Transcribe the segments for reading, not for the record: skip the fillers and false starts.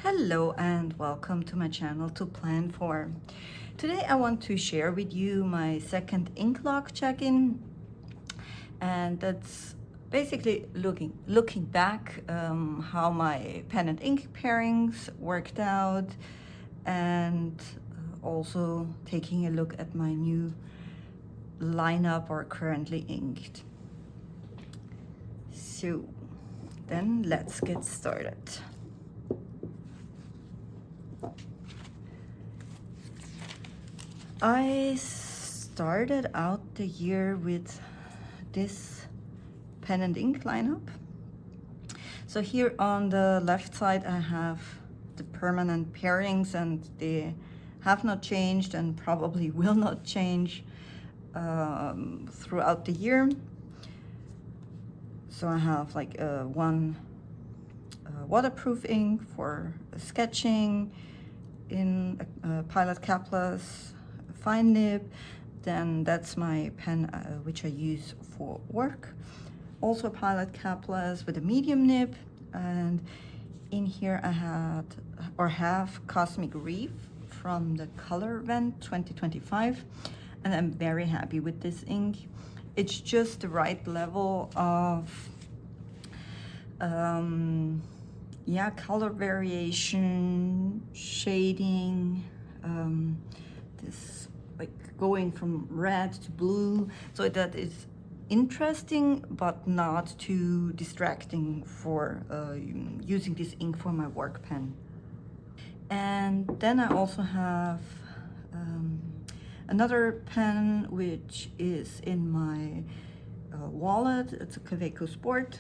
Hello and welcome to my channel To Plan For. Today I want to share with you my second ink log check-in, and that's basically looking back how my pen and ink pairings worked out, and also taking a look at my new lineup or currently inked. So then let's get started. I started out the year with this pen and ink lineup. So here on the left side I have the permanent pairings, and they have not changed and probably will not change throughout the year. So I have like one waterproof ink for sketching in Pilot capless fine nib. Then that's my pen which I use for work, also a Pilot capless with a medium nib. And in here I have Cosmic Reef from the Colorvent 2025, and I'm very happy with this ink. It's just the right level of color variation, shading, this like going from red to blue, so that is interesting but not too distracting for using this ink for my work pen. And then I also have another pen which is in my wallet. It's a Kaweco Sport,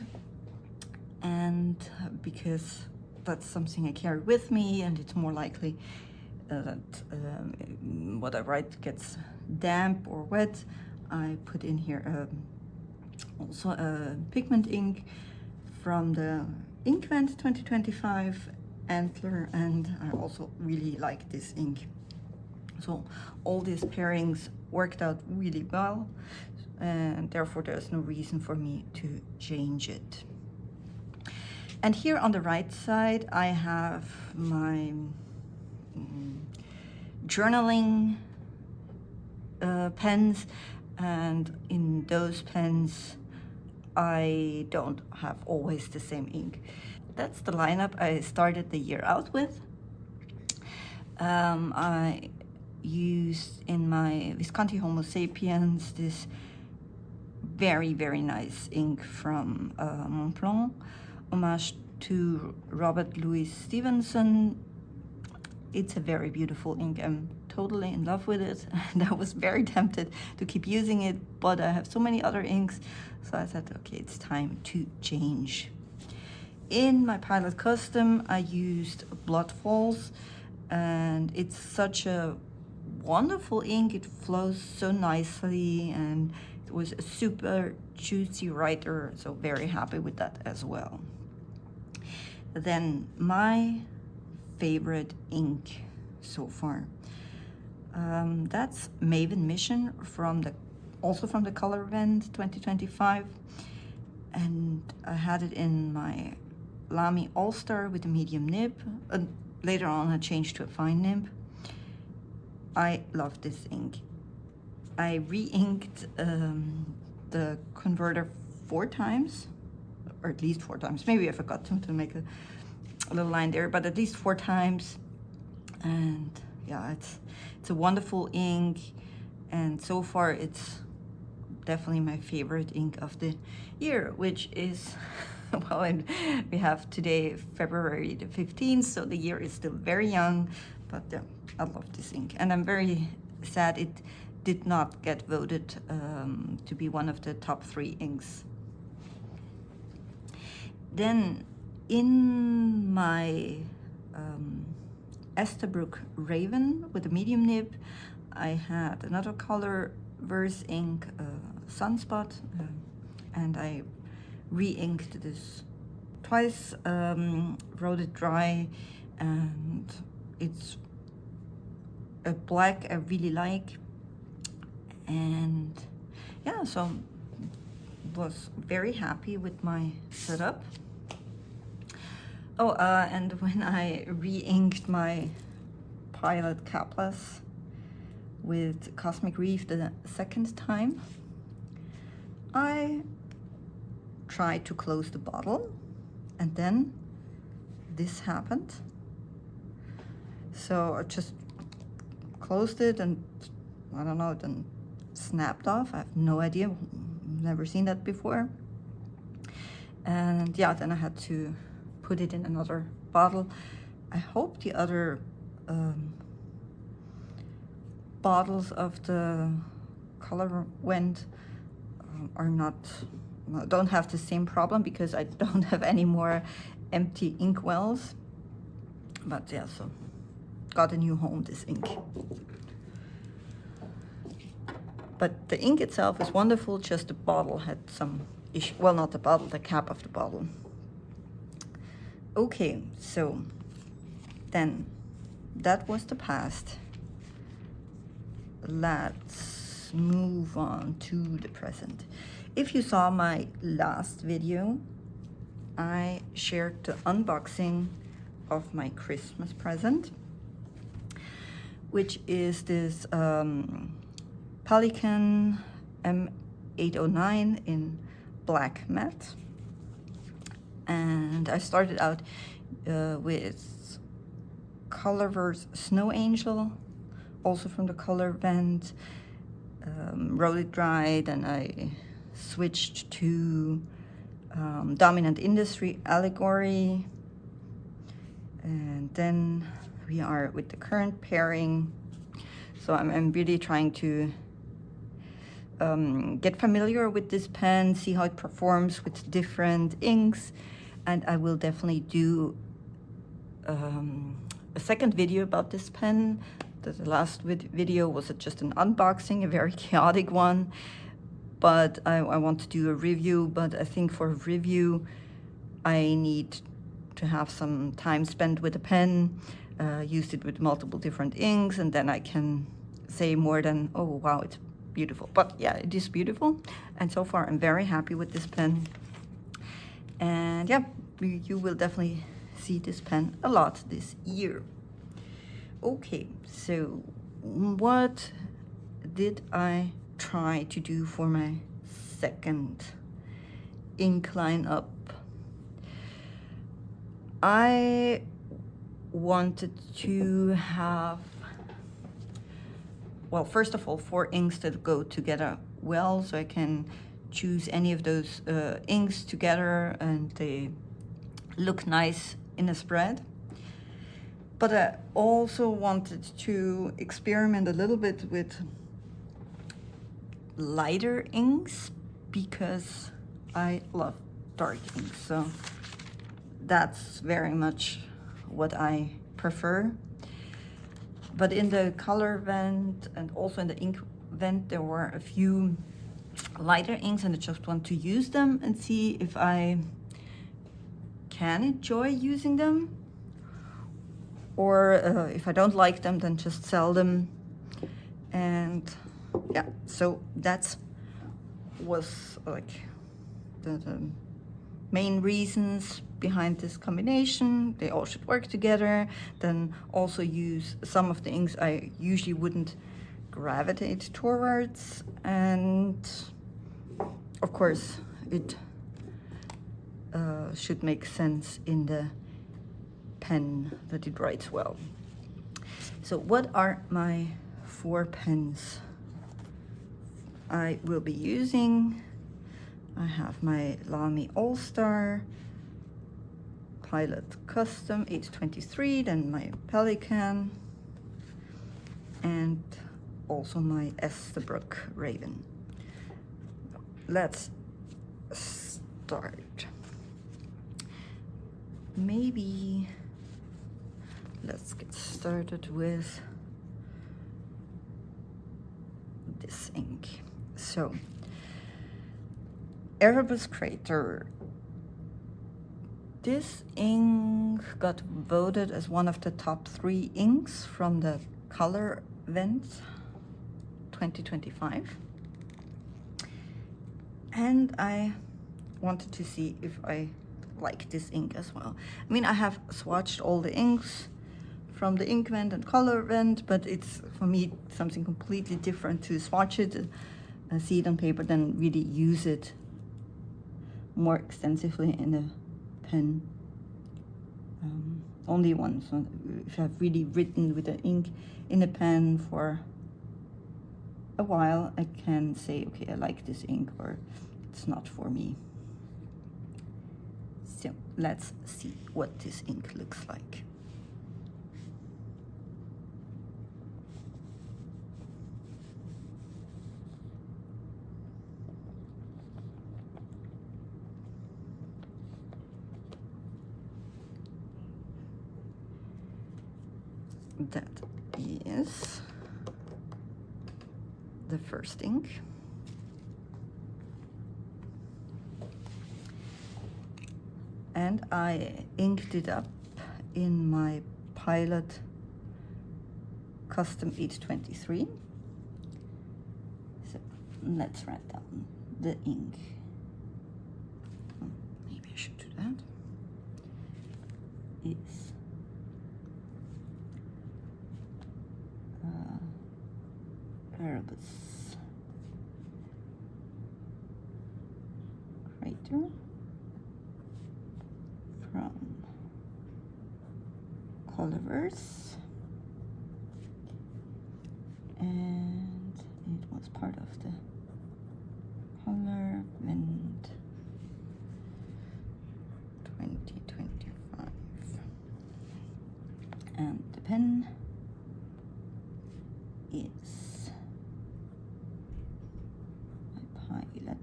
and because that's something I carry with me, and it's more likely that what I write gets damp or wet, I put in here also a pigment ink from the Inkvent 2025 Antler, and I also really like this ink. So all these pairings worked out really well, and therefore there's no reason for me to change it. And here on the right side I have my journaling pens, and in those pens I don't have always the same ink. That's the lineup I started the year out with. I used in my Visconti Homo Sapiens this very nice ink from Montblanc, homage to Robert Louis Stevenson. It's a very beautiful ink. I'm totally in love with it, and I was very tempted to keep using it, but I have so many other inks, so I said, okay, it's time to change. In my Pilot Custom I used Blood Falls, and it's such a wonderful ink. It flows so nicely, and it was a super juicy writer, so very happy with that as well. Then my favorite ink so far, that's Maven Mission also from the Colorvent 2025, and I had it in my Lamy All-Star with a medium nib. Later on I changed to a fine nib. I love this ink. I re-inked the converter 4 times, or at least 4 times. Maybe I forgot to make a little line there, but at least 4 times. And yeah, it's a wonderful ink, and so far it's definitely my favorite ink of the year, which is well, and we have today February the 15th, so the year is still very young, but I love this ink, and I'm very sad it did not get voted to be one of the top 3 inks. Then in my Esterbrook Raven with a medium nib, I had another Colorverse ink, Sunspot, and I re-inked this twice, wrote it dry, and it's a black I really like. And yeah, so was very happy with my setup. Oh, and when I re-inked my Pilot capless with Cosmic Reef the second time, I tried to close the bottle, and then this happened. So I just closed it and, I don't know, then snapped off. I have no idea, never seen that before. And yeah, then I had to put it in another bottle. I hope the other bottles of the Colorvent are don't have the same problem, because I don't have any more empty ink wells. But yeah, so got a new home, this ink. But the ink itself is wonderful, just the bottle had some issue. Well, not the bottle, the cap of the bottle. Okay, so then that was the past. Let's move on to the present. If you saw my last video, I shared the unboxing of my Christmas present, which is this Pelikan M809 in black matte. And I started out with Colorverse Snow Angel, also from the Colorvent. Wrote it dry, then I switched to Dominant Industry Allegory, and then we are with the current pairing. So I'm really trying to get familiar with this pen, see how it performs with different inks, and I will definitely do a second video about this pen. The last video was just an unboxing, a very chaotic one, but I want to do a review. But I think for a review I need to have some time spent with the pen, used it with multiple different inks, and then I can say more than, oh wow, it's beautiful. But yeah, it is beautiful, and so far I'm very happy with this pen. And yeah, you will definitely see this pen a lot this year. Okay, so what did I try to do for my second ink lineup? I wanted to have, well, first of all, 4 inks that go together well, so I can choose any of those inks together and they look nice in a spread. But I also wanted to experiment a little bit with lighter inks, because I love dark inks. So that's very much what I prefer. But in the Colorvent and also in the Inkvent, there were a few lighter inks, and I just want to use them and see if I can enjoy using them, or if I don't like them, then just sell them. And yeah, so that was like the main reasons behind this combination. They all should work together. Then also use some of the inks I usually wouldn't gravitate towards, and of course it should make sense in the pen that it writes well. So what are my 4 pens I will be using? I have my Lamy All-Star, Pilot Custom 823, then my Pelikan, and also my Esterbrook Raven. Let's start. Maybe let's get started with this ink. So, Erabus Crater. This ink got voted as one of the top 3 inks from the Colorvent 2025. And I wanted to see if I like this ink as well. I mean, I have swatched all the inks from the Inkvent and Colorvent, but it's, for me, something completely different to swatch it, see it on paper, than really use it more extensively in a pen. Only once, if I've really written with the ink in a pen for a while, I can say, okay, I like this ink, or it's not for me. So let's see what this ink looks like. That is the first ink. And I inked it up in my Pilot Custom 823. So let's write down the ink. Maybe I should do that. It's Erabus Crater from Colorverse, and it was part of the Colorvent 2025, and the pen is my Pilot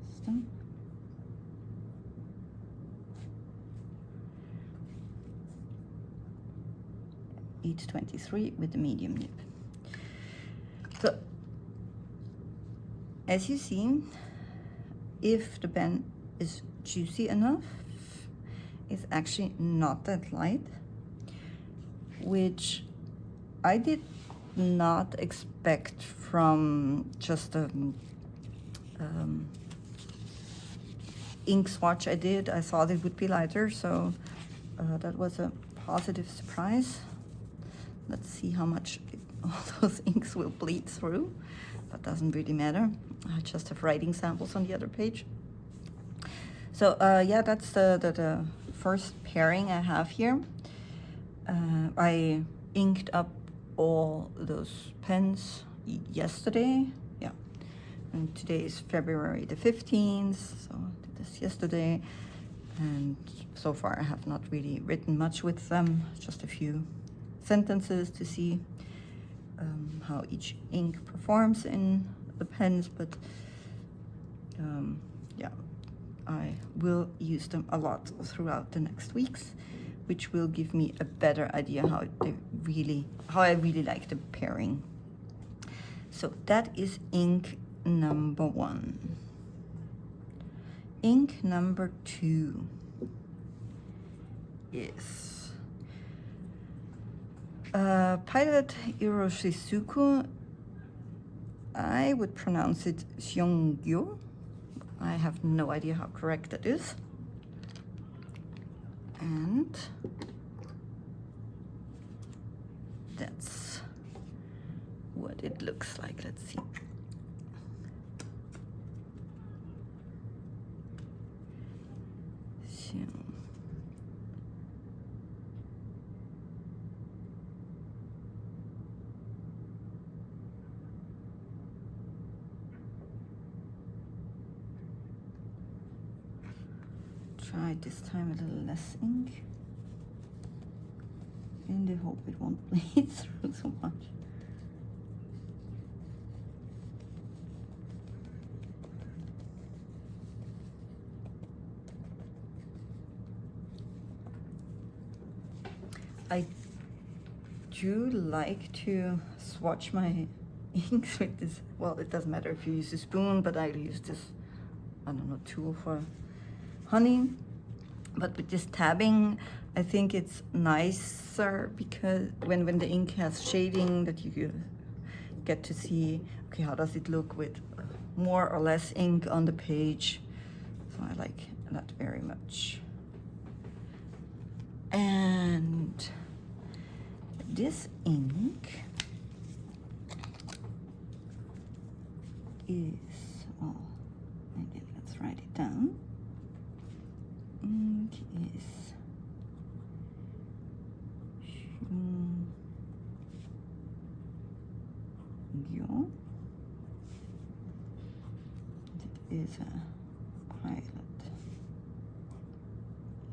system. .823 with the medium nib. So, as you see, if the pen is juicy enough, it's actually not that light, which I did not expect from just a ink swatch I did. I thought it would be lighter, so that was a positive surprise. Let's see how much all those inks will bleed through. That doesn't really matter. I just have writing samples on the other page. So yeah, that's the first pairing I have here. I inked up all those pens yesterday. Yeah, and today is February the 15th, so I did this yesterday. And so far I have not really written much with them, just a few sentences to see how each ink performs in the pens, but yeah, I will use them a lot throughout the next weeks, which will give me a better idea how I really like the pairing. So that is ink number 1. Ink number 2 is Pilot Iroshizuku. I would pronounce it Syun-gyo. I have no idea how correct that is. And that's what it looks like. Let's see. So, try this time a little less ink, in the hope it won't bleed through so much. I do like to swatch my inks with this. Well, it doesn't matter if you use a spoon, but I use this, I don't know, tool for honey. But with this tabbing, I think it's nicer because when the ink has shading, that you get to see, okay, how does it look with more or less ink on the page. So I like that very much. And this ink is, oh, maybe let's write it down. Ink is Syun-gyo. It is a pilot.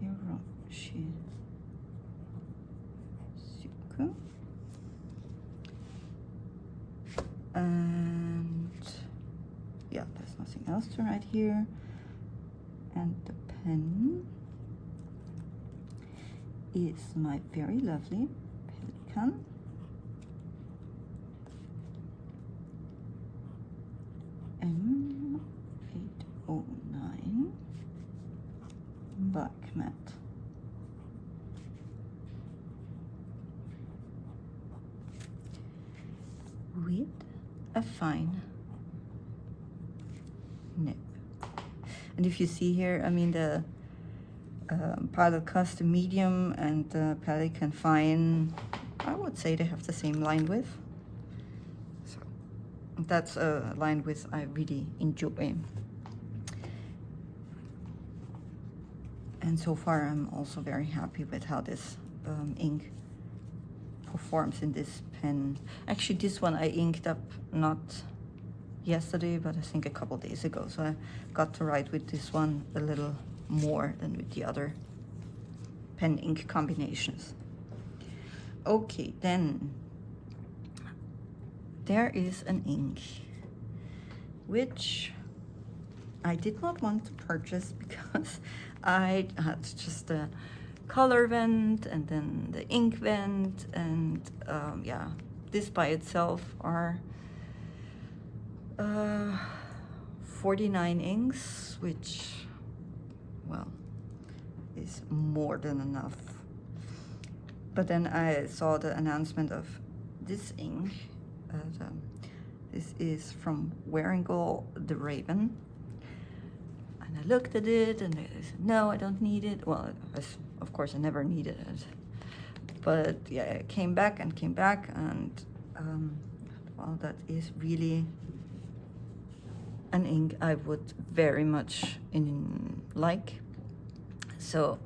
Iroshizuku. And yeah, there's nothing else to write here. And the pen is my very lovely Pelikan. M-809 black matte. With a fine nib. And if you see here, I mean the Pilot Custom medium and the Pelikan fine, I would say they have the same line width. So that's a line width I really enjoy. And so far I'm also very happy with how this ink performs in this pen. Actually, this one I inked up not yesterday, but I think a couple days ago. So I got to write with this one a little more than with the other pen ink combinations. Okay, then there is an ink which I did not want to purchase because I had just the Colorvent and then the Inkvent, and yeah, this by itself are 49 inks, which, well, is more than enough. But then I saw the announcement of this ink. This is from Wearingeul, the Raven. And I looked at it and I said, no, I don't need it. Well, of course I never needed it. But yeah, it came back and well, that is really an ink I would very much like. So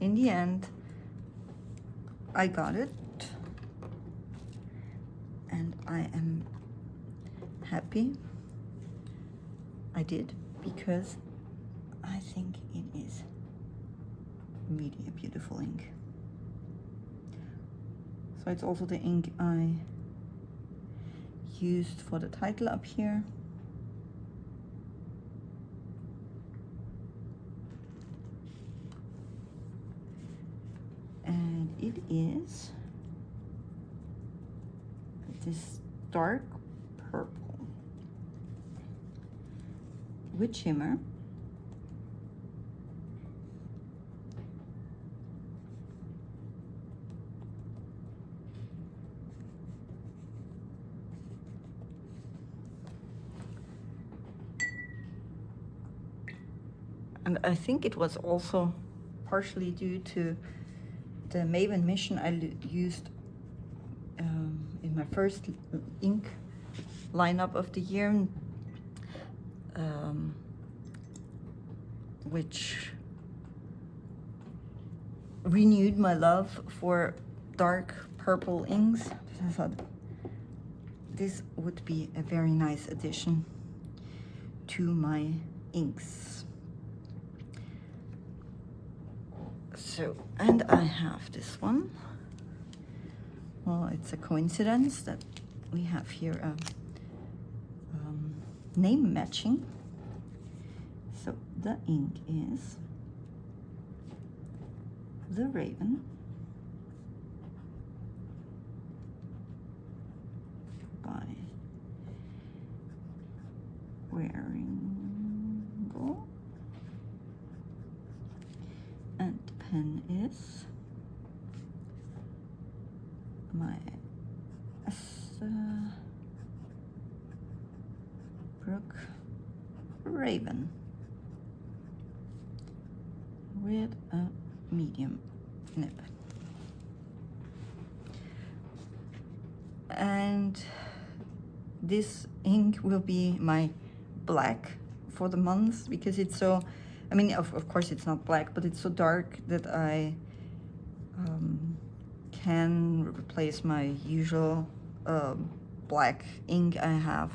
in the end, I got it. And I am happy I did, because I think it is really a beautiful ink. So it's also the ink I used for the title up here. And it is this dark purple with shimmer. And I think it was also partially due to the Maven mission I used in my first ink lineup of the year, which renewed my love for dark purple inks. I thought this would be a very nice addition to my inks. So, and I have this one. Well, it's a coincidence that we have here a name matching. So the ink is the Raven by Wearingeul, and the pen is my Esterbrook with a medium nib. And this ink will be my black for the month because it's so, I mean, of course it's not black, but it's so dark that I can replace my usual black ink I have.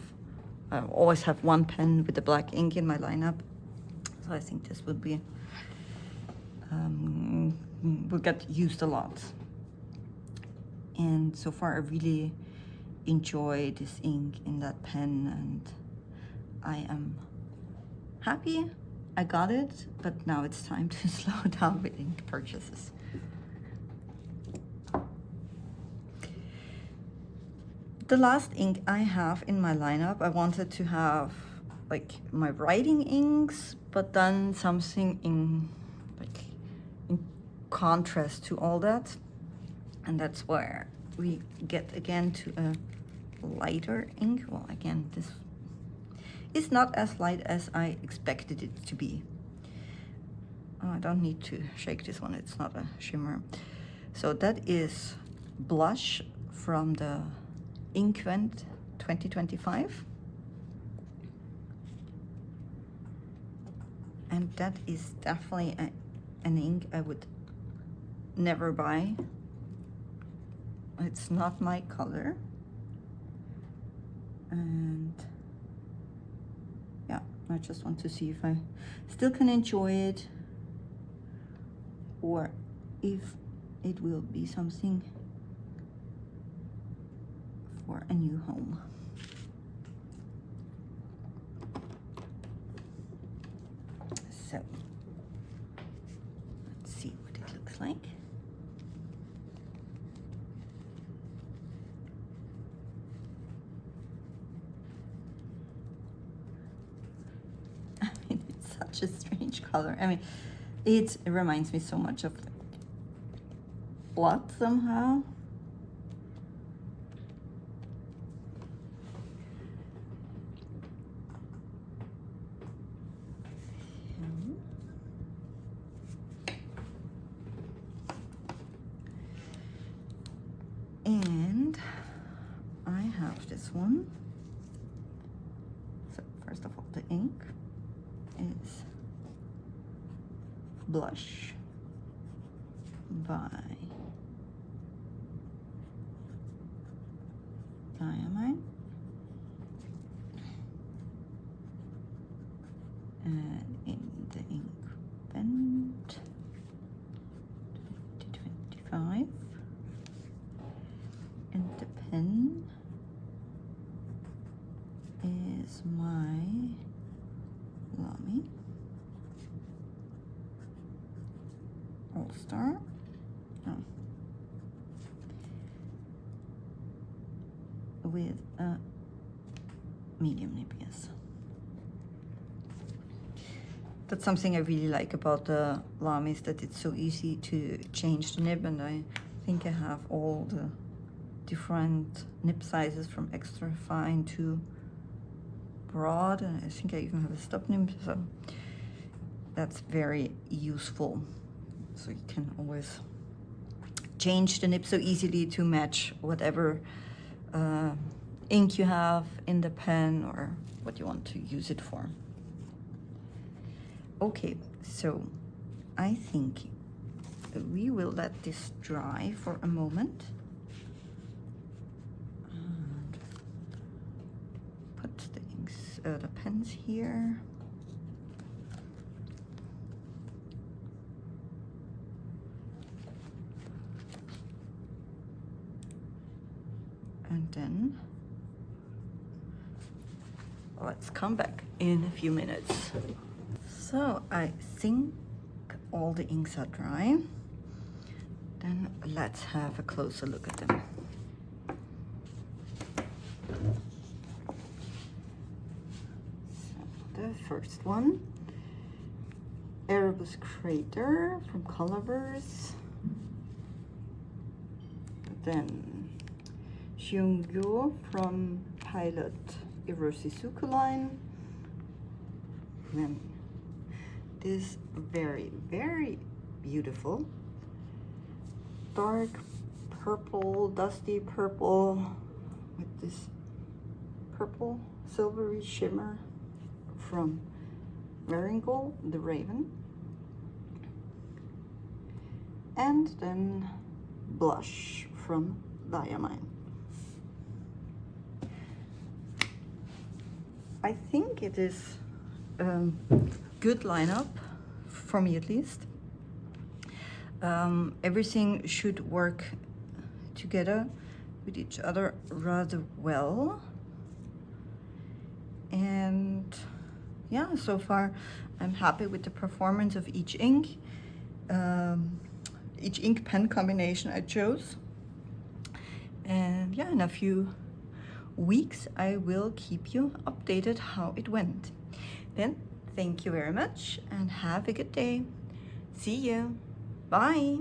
I always have one pen with the black ink in my lineup, so I think this would be will get used a lot. And so far I really enjoy this ink in that pen, and I am happy I got it, but now it's time to slow down with ink purchases. The last ink I have in my lineup, I wanted to have like my writing inks, but then something in contrast to all that. And that's where we get again to a lighter ink. Well, again, this is not as light as I expected it to be. Oh, I don't need to shake this one, it's not a shimmer. So that is Blush from the Inkvent 2025. And that is definitely an ink I would never buy. It's not my color. And yeah, I just want to see if I still can enjoy it, or if it will be something for a new home. So let's see what it looks like. I mean, it's such a strange color. I mean, it reminds me so much of blood somehow. And I have this one. So first of all, the ink is Blush by Diamine. And in the Inkvent 2025. And the pen is my Lamy All-Star. Oh. With a medium nib, yes. That's something I really like about the Lamy, is that it's so easy to change the nib, and I think I have all the different nib sizes from extra fine to broad, and I think I even have a stub nib, so that's very useful. So you can always change the nib so easily to match whatever ink you have in the pen or what you want to use it for. Okay, so I think we will let this dry for a moment. And put the inks, the pens here. And then let's come back in a few minutes. So I think all the inks are dry. Then let's have a closer look at them. So the first one, Erabus Crater from Colorverse. Then Syun-gyo from Pilot Iroshizuku line. Then this very, very beautiful. Dark purple, dusty purple with this purple silvery shimmer from Wearingeul, the Raven. And then blush from Diamine. I think it is a good lineup, for me at least. Everything should work together with each other rather well. And yeah, so far I'm happy with the performance of each ink pen combination I chose. And yeah, in a few weeks I will keep you updated how it went. Then thank you very much and have a good day. See you. Bye.